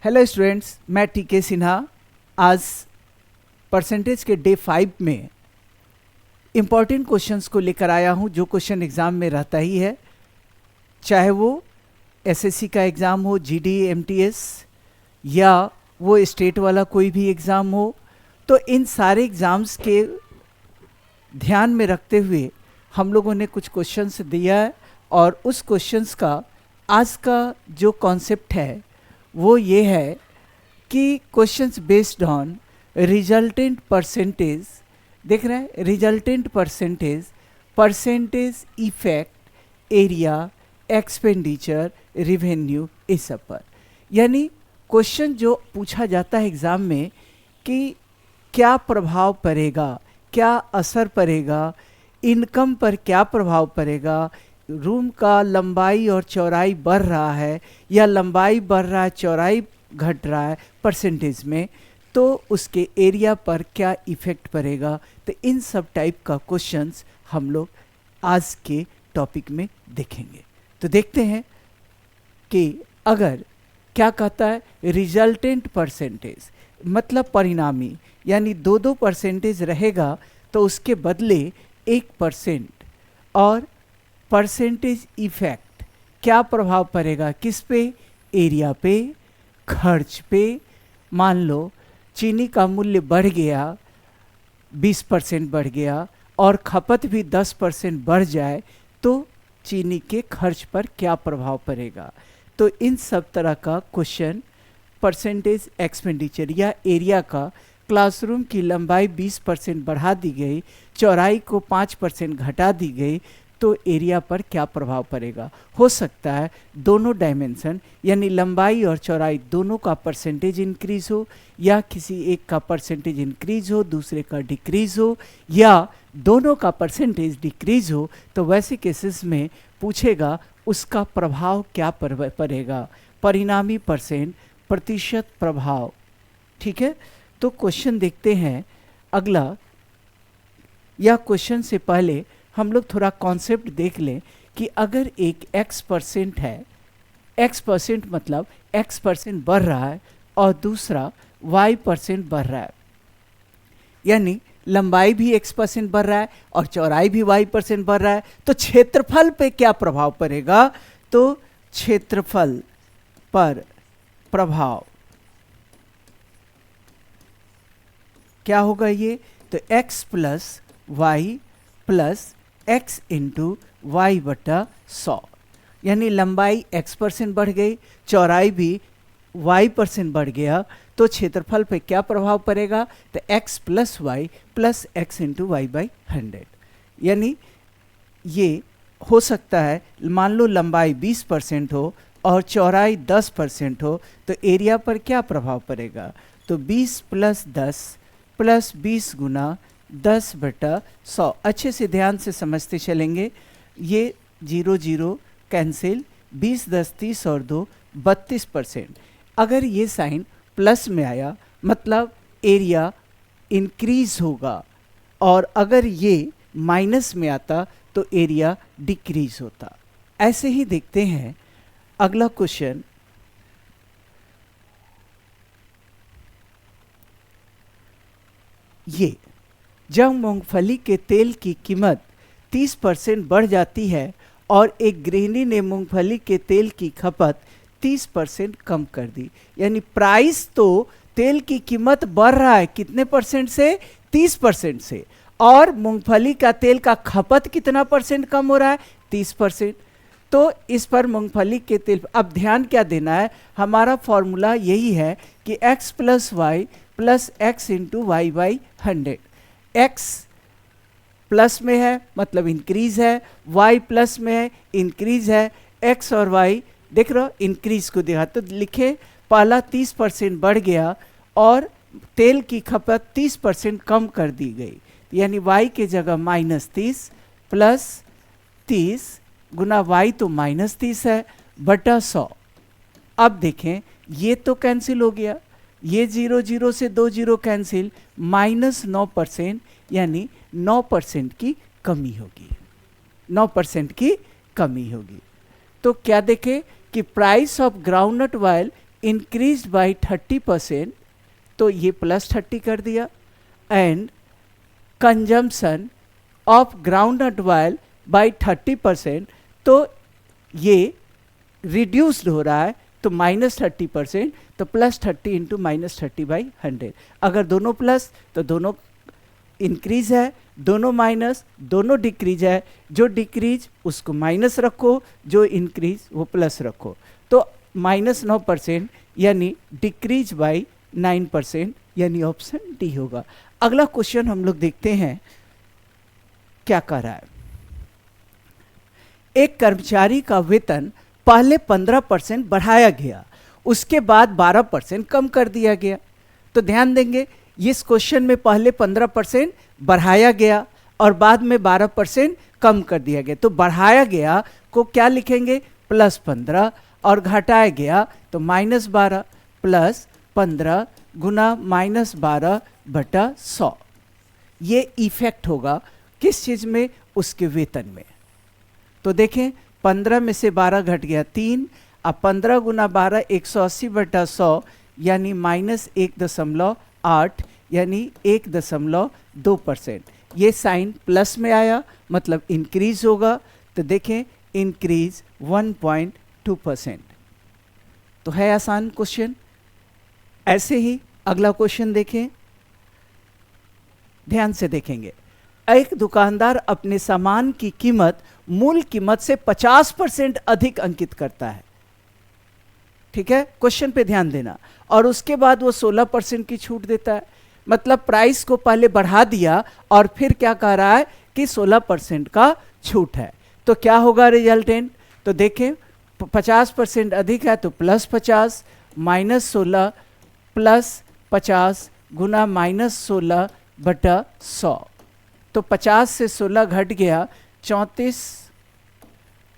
Hello students, मैं टीके सिन्हा आज परसेंटेज के डे 5 में इम्पॉर्टेंट क्वेश्चंस को लेकर आया हूं जो क्वेश्चन एग्ज़ाम में रहता ही है, चाहे वो एसएससी का एग्ज़ाम हो, जीडी, एमटीएस या वो स्टेट वाला कोई भी एग्ज़ाम हो। तो इन सारे एग्ज़ाम्स के ध्यान में रखते हुए हम लोगों ने कुछ क्वेश्चंस दिया है और उस क्वेश्चंस का आज का जो कॉन्सेप्ट है वो ये है कि questions based on resultant percentage, देख रहे हैं, resultant percentage, percentage effect, area, expenditure, revenue, इस सब पर। यानी क्वेश्चन जो पूछा जाता है एग्ज़ाम में कि क्या प्रभाव पड़ेगा, क्या असर पड़ेगा, इनकम पर क्या प्रभाव पड़ेगा, रूम का लंबाई और चौड़ाई बढ़ रहा है या लंबाई बढ़ रहा है, चौड़ाई घट रहा है परसेंटेज में, तो उसके एरिया पर क्या इफ़ेक्ट पड़ेगा। तो इन सब टाइप का क्वेश्चंस हम लोग आज के टॉपिक में देखेंगे। तो देखते हैं कि अगर क्या कहता है रिजल्टेंट परसेंटेज, मतलब परिणामी, यानी 2% रहेगा तो उसके बदले 1%, और परसेंटेज इफेक्ट क्या प्रभाव पड़ेगा, किस पे, एरिया पे, खर्च पे। मान लो चीनी का मूल्य बढ़ गया, 20% बढ़ गया और खपत भी 10% बढ़ जाए तो चीनी के खर्च पर क्या प्रभाव पड़ेगा। तो इन सब तरह का क्वेश्चन परसेंटेज एक्सपेंडिचर या एरिया का, क्लासरूम की लंबाई 20% बढ़ा दी गई, चौड़ाई को 5% घटा दी गई, तो एरिया पर क्या प्रभाव पड़ेगा। हो सकता है दोनों डायमेंशन यानी लंबाई और चौड़ाई दोनों का परसेंटेज इंक्रीज हो, या किसी एक का परसेंटेज इंक्रीज हो दूसरे का डिक्रीज हो, या दोनों का परसेंटेज डिक्रीज हो। तो वैसे केसेस में पूछेगा उसका प्रभाव क्या पड़ेगा, परिणामी प्रतिशत प्रभाव। ठीक है, तो क्वेश्चन देखते हैं अगला। यह क्वेश्चन से पहले हम लोग थोड़ा कॉन्सेप्ट देख लें कि अगर एक x% है, x% मतलब x% बढ़ रहा है और दूसरा y% बढ़ रहा है, यानी लंबाई भी x% बढ़ रहा है और चौड़ाई भी y% बढ़ रहा है, तो क्षेत्रफल पे क्या प्रभाव पड़ेगा। तो क्षेत्रफल पर प्रभाव क्या होगा ये, तो x plus y plus x into y बटा 100, यानी लंबाई x% बढ़ गई, चौड़ाई भी y% बढ़ गया, तो क्षेत्रफल पे क्या प्रभाव पड़ेगा, तो x plus y plus x into y by 100। यानी ये हो सकता है, मान लो लंबाई 20% हो और चौड़ाई 10% हो, तो एरिया पर क्या प्रभाव पड़ेगा, तो 20 प्लस 10 प्लस 20 गुना 10 बटा 100। अच्छे से ध्यान से समझते चलेंगे, ये 0 0 कैंसिल, 20 10 30 और 2 32%। अगर ये साइन प्लस में आया मतलब एरिया इंक्रीज होगा, और अगर ये माइनस में आता तो एरिया डिक्रीज होता। ऐसे ही देखते हैं अगला क्वेश्चन। ये जब मूंगफली के तेल की कीमत 30% बढ़ जाती है और एक गृहिणी ने मूंगफली के तेल की खपत 30% कम कर दी, यानी प्राइस तो तेल की कीमत बढ़ रहा है कितने परसेंट से, 30% से, और मूंगफली का तेल का खपत कितना परसेंट कम हो रहा है, 30%। तो इस पर मूंगफली के तेल, अब ध्यान क्या देना है, हमारा फॉर्मूला यही है कि x plus y plus x into y by 100। x plus में है मतलब इंक्रीज है, y प्लस में है इंक्रीज है, x और y देख रहे हो इंक्रीज को देखा, तो लिखे पहला 30% बढ़ गया और तेल की खपत 30% कम कर दी गई, यानी y के जगह -30 प्लस 30 गुना y तो -30 है बटा 100। अब देखें ये तो कैंसिल हो गया, ये 0 0 से 2 0 कैंसिल, -9%, यानी 9% की कमी होगी, 9% की कमी होगी। तो क्या देखें कि price of groundnut oil increase by 30%, तो ये +30 कर दिया, and consumption of groundnut oil by 30%, तो ये रिड्यूस्ड हो रहा है, तो -30%, तो +30 इंटू -30/100। अगर दोनों प्लस तो दोनों इंक्रीज है, दोनों माइनस दोनों डिक्रीज है, जो डिक्रीज उसको माइनस रखो, जो इंक्रीज वो प्लस रखो, तो -9% यानी डिक्रीज बाई 9%, यानी ऑप्शन डी होगा। अगला क्वेश्चन हम लोग देखते हैं क्या कर रहा है। एक कर्मचारी का वेतन पहले 15% बढ़ाया गया, उसके बाद 12% कम कर दिया गया। तो ध्यान देंगे, इस क्वेश्चन में पहले 15% बढ़ाया गया और बाद में 12% कम कर दिया गया। तो बढ़ाया गया को क्या लिखेंगे, +15, और घटाया गया तो -12, +15 गुना -12/100। ये इफेक्ट होगा किस चीज़ में, उसके वेतन में। तो देखें, 15 में से 12 घट गया 3, अब 15 गुना 12 180/100, यानी -1.8, यानी 1.2%। ये साइन प्लस में आया, मतलब इंक्रीज होगा। तो देखें, इंक्रीज 1.2%। तो है आसान क्वेश्चन। ऐसे ही अगला क्वेश्चन देखें, ध्यान से देखेंगे। एक दुकानदार अपने सामान की कीमत मूल कीमत से 50% अधिक अंकित करता है, ठीक है, क्वेश्चन पे ध्यान देना, और उसके बाद वो 16% की छूट देता है। मतलब प्राइस को पहले बढ़ा दिया और फिर क्या कह रहा है कि 16% का छूट है। तो क्या होगा रिजल्टेंट, तो देखें 50% अधिक है तो +50, -16 +50 गुना -16/100। तो 50 से 16 घट गया 34,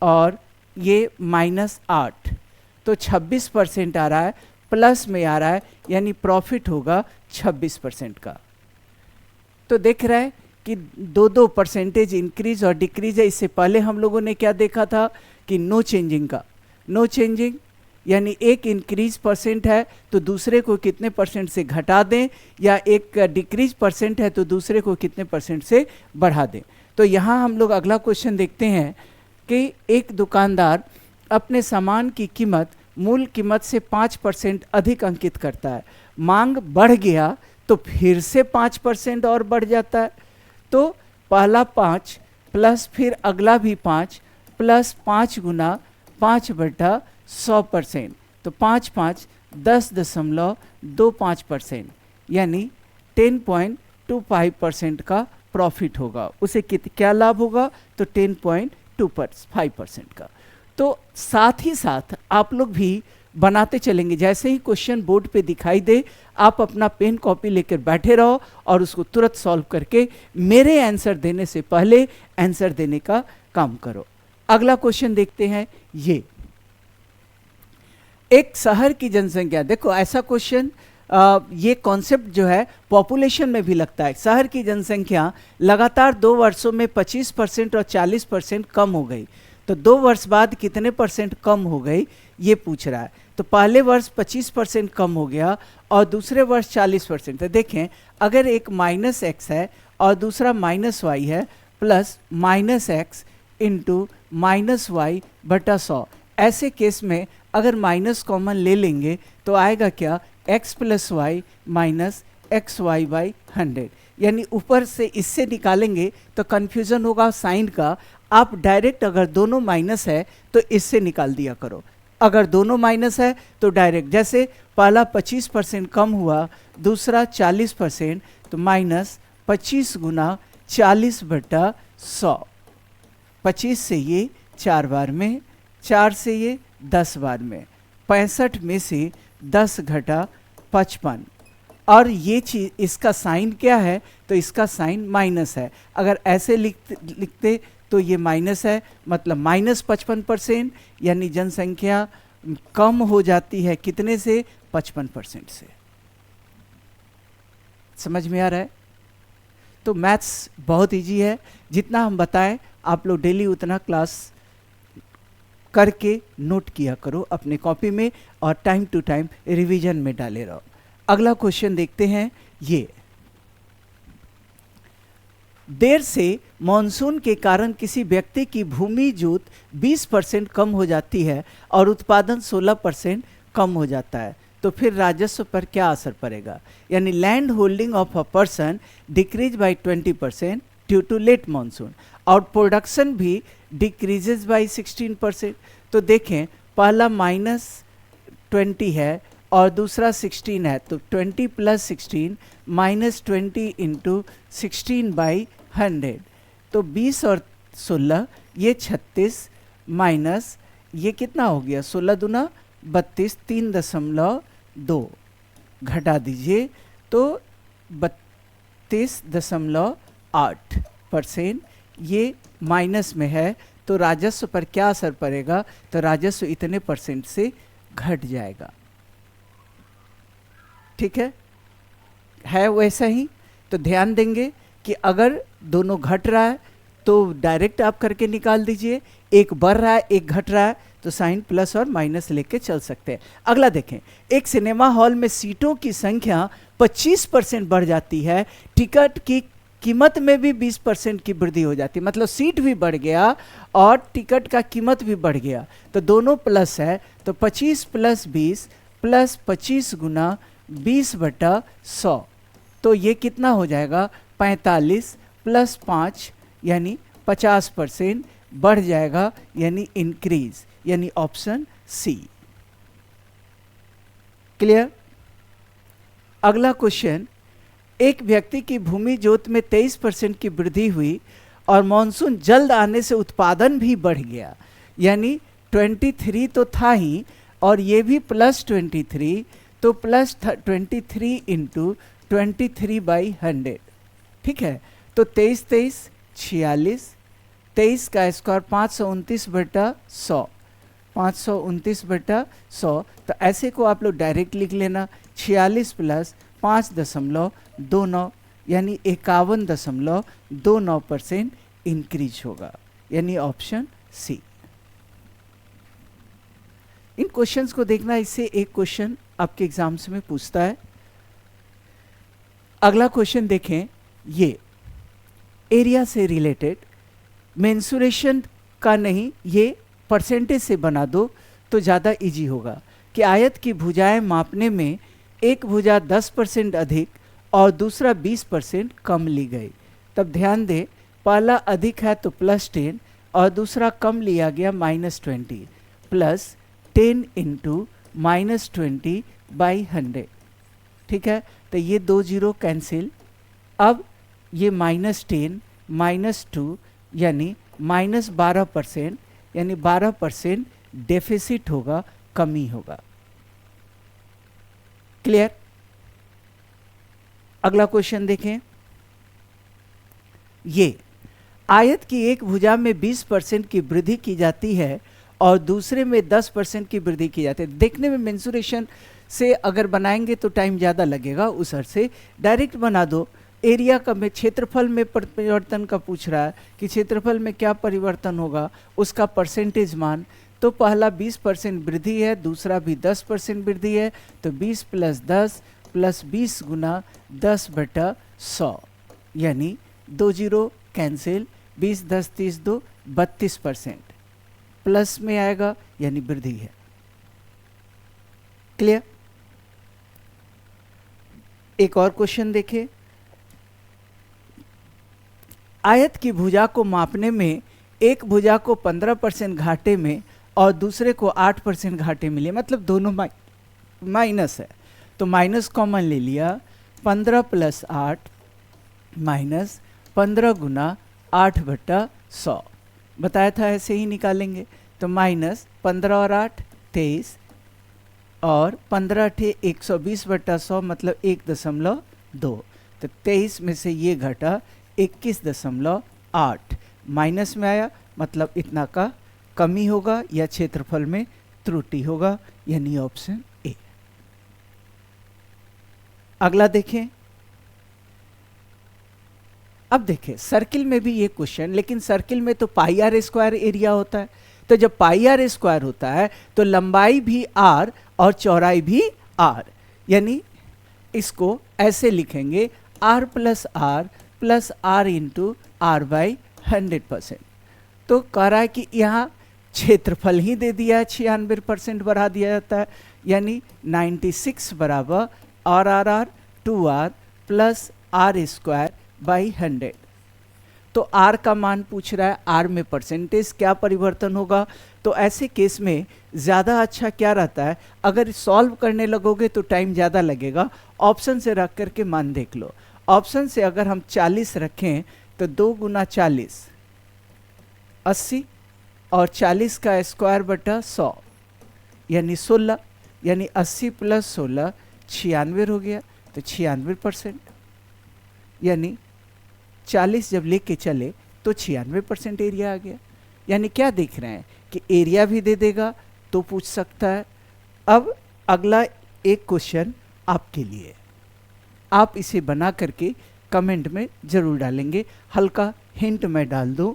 और ये -8, तो 26% आ रहा है, प्लस में आ रहा है, यानी प्रॉफिट होगा 26% का। तो देख रहे हैं कि 2 परसेंटेज इंक्रीज और डिक्रीज है। इससे पहले हम लोगों ने क्या देखा था कि नो चेंजिंग का, नो चेंजिंग यानी एक इंक्रीज % है तो दूसरे को कितने % से घटा दें, या एक डिक्रीज % है तो दूसरे को कितने % से बढ़ा दें। तो यहाँ हम लोग अगला क्वेश्चन देखते हैं कि एक दुकानदार अपने सामान की कीमत मूल कीमत से 5% अधिक अंकित करता है। मांग बढ़ गया तो फिर से 5% और बढ़ जाता है। तो पहला 5 प्लस फिर अगला भी 5 प्लस 5 गुना 5/100%, तो 5 5 10.25%, यानी 10.25% का प्रॉफिट होगा। उसे क्या लाभ होगा, तो 10.25% का। तो साथ ही साथ आप लोग भी बनाते चलेंगे, जैसे ही क्वेश्चन बोर्ड पे दिखाई दे आप अपना पेन कॉपी लेकर बैठे रहो और उसको तुरंत सॉल्व करके मेरे आंसर देने से पहले आंसर देने का काम करो। अगला क्वेश्चन देखते हैं। ये एक शहर की जनसंख्या, देखो ऐसा क्वेश्चन, ये कॉन्सेप्ट जो है पॉपुलेशन में भी लगता है। शहर की जनसंख्या लगातार 2 वर्षों में 25% और 40% कम हो गई, तो 2 वर्ष बाद कितने % कम हो गई ये पूछ रहा है। तो पहले वर्ष 25% कम हो गया और दूसरे वर्ष 40%। तो देखें, अगर एक -x है और दूसरा -y है, प्लस -x इंटू -y/100, ऐसे केस में अगर माइनस कॉमन ले लेंगे तो आएगा क्या, x + y - xy/100, यानी ऊपर से इससे निकालेंगे तो कन्फ्यूज़न होगा साइन का। आप डायरेक्ट अगर दोनों माइनस है तो इससे निकाल दिया करो, अगर दोनों माइनस है तो डायरेक्ट, जैसे पहला 25% कम हुआ, दूसरा 40%, तो -25 गुना 40/100। 25 से ये 4 बार में, 4 से ये 10 बार में, 65 में से 10 घटा 55, और ये चीज़ इसका साइन क्या है, तो इसका साइन माइनस है। अगर ऐसे लिखते तो ये माइनस है, मतलब -55%, यानी जनसंख्या कम हो जाती है कितने से, 55% से। समझ में आ रहा है? तो मैथ्स बहुत इजी है, जितना हम बताएं आप लोग डेली उतना क्लास करके नोट किया करो अपने कॉपी में और टाइम टू टाइम रिवीजन में डाले रहो। अगला क्वेश्चन देखते हैं। ये देर से मॉनसून के कारण किसी व्यक्ति की भूमि जोत 20% कम हो जाती है और उत्पादन 16% कम हो जाता है, तो फिर राजस्व पर क्या असर पड़ेगा? यानी land holding of a person decreases by 20% due to late monsoon और प्रोडक्शन भी डिक्रीजेज बाय 16%। तो देखें, पहला -20 है और दूसरा 16 है, तो 20 + 16 -20 × 16/100, तो 20 और 16 ये 36 माइनस ये कितना हो गया 16 दूना 32, 3.2 घटा दीजिए तो 32.8%। ये माइनस में है, तो राजस्व पर क्या असर पड़ेगा? तो राजस्व इतने % से घट जाएगा। ठीक है वैसा ही। तो ध्यान देंगे कि अगर दोनों घट रहा है तो डायरेक्ट आप करके निकाल दीजिए, एक बढ़ रहा है एक घट रहा है तो साइन प्लस और माइनस लेके चल सकते हैं। अगला देखें, एक सिनेमा हॉल में सीटों की संख्या 25% बढ़ जाती है, टिकट की कीमत में भी 20% की वृद्धि हो जाती है, मतलब सीट भी बढ़ गया और टिकट का कीमत भी बढ़ गया, तो दोनों प्लस है, तो 25 + 20 + 25 × 20/100, तो ये कितना हो जाएगा 45 + 5 यानी 50% बढ़ जाएगा, यानी इंक्रीज, यानी ऑप्शन सी। क्लियर? अगला क्वेश्चन, एक व्यक्ति की भूमि जोत में 23% की वृद्धि हुई और मानसून जल्द आने से उत्पादन भी बढ़ गया, यानी 23 तो था ही और ये भी +23, तो +23 × 23/100। ठीक है, तो 23 23 46, 23 का स्क्वायर 529/100, 529/100, तो ऐसे को आप लोग डायरेक्ट लिख लेना, 46 + 5.29 यानी 51.29% इंक्रीज होगा, यानी ऑप्शन सी। इन क्वेश्चंस को देखना, इससे एक क्वेश्चन आपके एग्जाम्स में पूछता है। अगला क्वेश्चन देखें, ये एरिया से रिलेटेड, मेंसुरेशन का नहीं, ये परसेंटेज से बना दो तो ज़्यादा इजी होगा कि आयत की भुजाएं मापने में एक भुजा 10% अधिक और दूसरा 20% कम ली गई। तब ध्यान दें, पहला अधिक है तो +10 और दूसरा कम लिया गया -20, +10 × -20/100। ठीक है, तो ये 2 0 कैंसिल। अब ये -10 -2 यानी -12%, यानी 12% डेफिसिट होगा, कमी होगा। क्लियर? अगला क्वेश्चन देखें, ये आयत की एक भुजा में 20% की वृद्धि की जाती है और दूसरे में 10% की वृद्धि की जाती है। देखने में मेंसुरेशन से अगर बनाएंगे तो टाइम ज़्यादा लगेगा, उस अर्थ से डायरेक्ट बना दो। एरिया का में क्षेत्रफल में परिवर्तन का पूछ रहा है कि क्षेत्रफल में क्या परिवर्तन होगा, उसका परसेंटेज मान, तो पहला 20% वृद्धि है, दूसरा भी 10% वृद्धि है, तो 20 + 10 + 20 × 10/100 यानी 2 0 कैंसिल, 20 10 30 2 32% प्लस में आएगा, यानी वृद्धि है। क्लियर? एक और क्वेश्चन देखिए, आयत की भुजा को मापने में एक भुजा को 15% घाटे में और दूसरे को 8% घाटे में लिया, मतलब दोनों माइनस है, तो माइनस कॉमन ले लिया, 15 + 8 -15 × 8/100 बताया था, ऐसे ही निकालेंगे, तो -15 और 8 23 और 15 × 120/100 मतलब 1.2, तो 23 में से ये घटा 21.8 माइनस में आया, मतलब इतना का कमी होगा या क्षेत्रफल में त्रुटि होगा, यानी ऑप्शन ए। अगला देखें, अब देखें सर्किल में भी ये क्वेश्चन, लेकिन सर्किल में तो πr² एरिया होता है, तो तो जब पाई आर स्क्वायर होता है तो लंबाई भी आर और चौड़ाई भी आर, यानी इसको ऐसे लिखेंगे R plus R into R by 100%। तो कह रहा है कि यहाँ क्षेत्रफल ही दे दिया है, 96% बढ़ा दिया जाता है, यानी 96 बराबर R R R 2r plus R square by 100। तो आर का मान पूछ रहा है, आर में परसेंटेज क्या परिवर्तन होगा। तो ऐसे केस में ज़्यादा अच्छा क्या रहता है, अगर सॉल्व करने लगोगे तो टाइम ज़्यादा लगेगा, ऑप्शन से रख करके मान देख लो। ऑप्शन से अगर हम 40 रखें तो 2 गुना 40 80 और 40 का स्क्वायर बटा 100 यानी 16, यानी 80 प्लस 16 96 हो गया। तो 96%, यानी 40 जब लेके चले तो 96% एरिया आ गया। यानी क्या देख रहे हैं कि एरिया भी दे देगा तो पूछ सकता है। अब अगला एक क्वेश्चन आपके लिए, आप इसे बना करके कमेंट में ज़रूर डालेंगे। हल्का हिंट मैं डाल दूं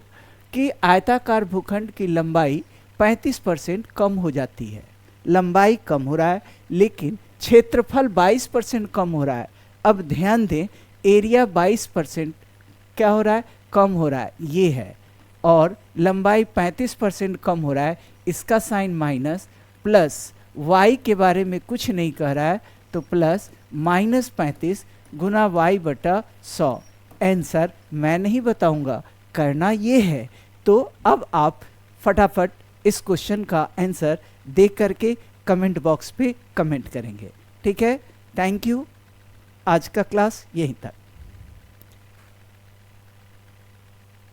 कि आयताकार भूखंड की लंबाई 35% कम हो जाती है। लंबाई कम हो रहा है लेकिन क्षेत्रफल 22% कम हो रहा है। अब ध्यान दें, एरिया 22% क्या हो रहा है, कम हो रहा है, ये है, और लंबाई 35% कम हो रहा है, इसका साइन माइनस, प्लस y के बारे में कुछ नहीं कह रहा है तो प्लस -35 गुना y बटा 100। आंसर मैं नहीं बताऊंगा, करना ये है। तो अब आप फटाफट इस क्वेश्चन का आंसर देख करके कमेंट बॉक्स पे कमेंट करेंगे। ठीक है, थैंक यू। आज का क्लास यहीं तक।